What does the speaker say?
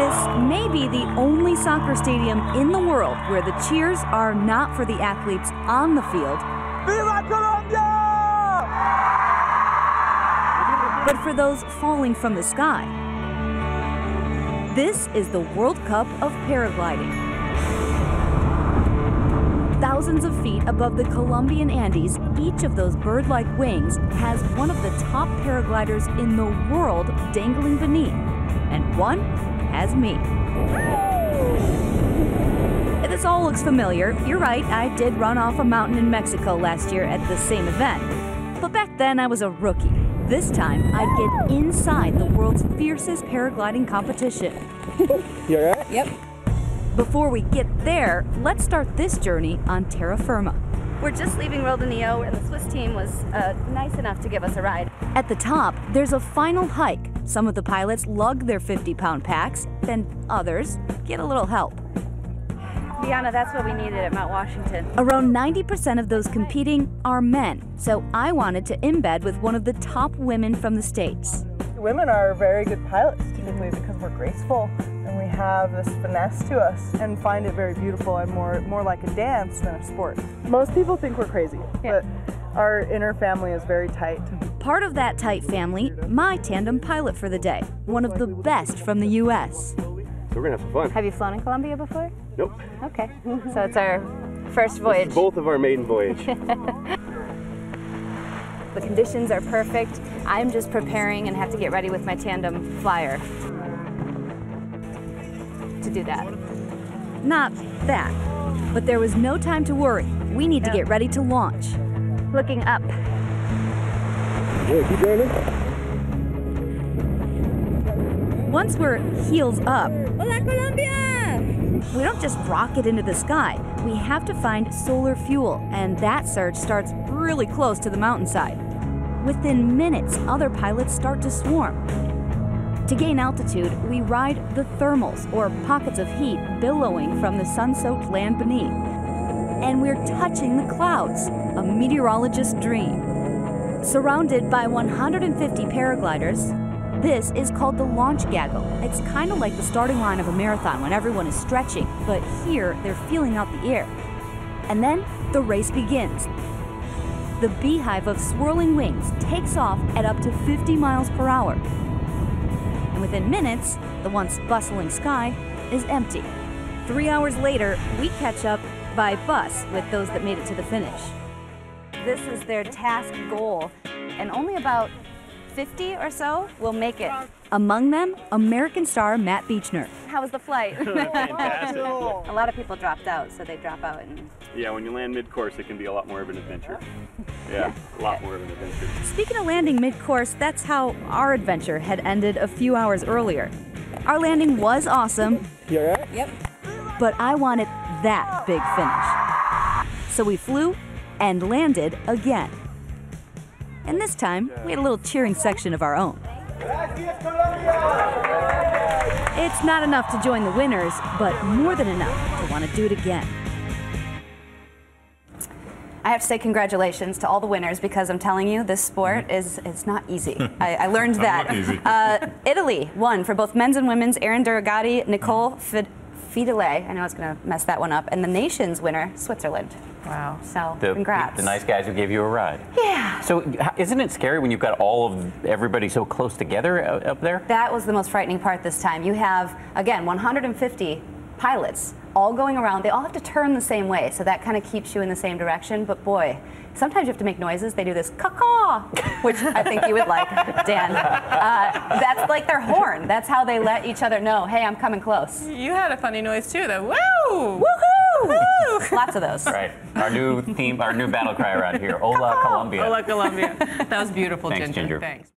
This may be the only soccer stadium in the world where the cheers are not for the athletes on the field, Viva Colombia! but for those falling from the sky. This is the World Cup of Paragliding. Thousands of feet above the Colombian Andes, each of those bird-like wings has one of the top paragliders in the world dangling beneath. And one has me. This all looks familiar. You're right, I did run off a mountain in Mexico last year at the same event. But back then I was a rookie. This time, I'd get inside the world's fiercest paragliding competition. You all right? Yep. Before we get there, let's start this journey on terra firma. We're just leaving Rio de Janeiro, and the Swiss team was nice enough to give us a ride. At the top, there's a final hike. Some of the pilots lug their 50-pound packs, and others get a little help. Diana, that's what we needed at Mount Washington. Around 90% of those competing are men, so I wanted to embed with one of the top women from the States. Women are very good pilots typically because we're graceful and we have this finesse to us and find it very beautiful and more like a dance than a sport. Most people think we're crazy, but our inner family is very tight. Part of that tight family, my tandem pilot for the day, one of the best from the U.S. So we're gonna have some fun. Have you flown in Colombia before? Nope. Okay, so it's our first voyage. This is both of our maiden voyage. The conditions are perfect. I'm just preparing and have to get ready with my tandem flyer to do that. Not that, but there was no time to worry. We need to get ready to launch. Looking up. Yeah, keep going. Once we're heels up, Hola, Colombia! we don't just rocket into the sky. We have to find solar fuel, and that search starts really close to the mountainside. Within minutes, other pilots start to swarm. To gain altitude, we ride the thermals, or pockets of heat billowing from the sun-soaked land beneath. And we're touching the clouds, a meteorologist's dream. Surrounded by 150 paragliders, this is called the launch gaggle. It's kind of like the starting line of a marathon when everyone is stretching, but here they're feeling out the air. And then the race begins. The beehive of swirling wings takes off at up to 50 miles per hour. And within minutes, the once bustling sky is empty. 3 hours later, we catch up by bus with those that made it to the finish. This is their task goal, and only about 50 or so will make it. Among them, American star Matt Beechner. How was the flight? Fantastic. A lot of people dropped out, so they drop out. And Yeah, when you land mid-course, it can be a lot more of an adventure. Yeah, a lot more of an adventure. Speaking of landing mid-course, that's how our adventure had ended a few hours earlier. Our landing was awesome. You all right? Yep. But I wanted that big finish. So we flew and landed again. And this time, we had a little cheering section of our own. It's not enough to join the winners, but more than enough to want to do it again. I have to say congratulations to all the winners, because I'm telling you, this sport is not easy. I learned that. Italy won for both men's and women's. Aaron Duragatti, Nicole Fidele, I know I was going to mess that one up, and the nation's winner, Switzerland. Wow. So, congrats. The nice guys who gave you a ride. Yeah. So isn't it scary when you've got all of everybody so close together up there? That was the most frightening part this time. You have, again, 150 pilots all going around. They all have to turn the same way, so that kind of keeps you in the same direction. But boy, sometimes you have to make noises. They do this caw-caw, which I think you would like, Dan. That's like their horn. That's how they let each other know, hey, I'm coming close. You had a funny noise too, though. Woo! Woohoo! Woo! Lots of those. Right. Our new theme, our new battle cry around here. Hola, Colombia. Hola, Colombia. That was beautiful, Thanks, Ginger. Thanks.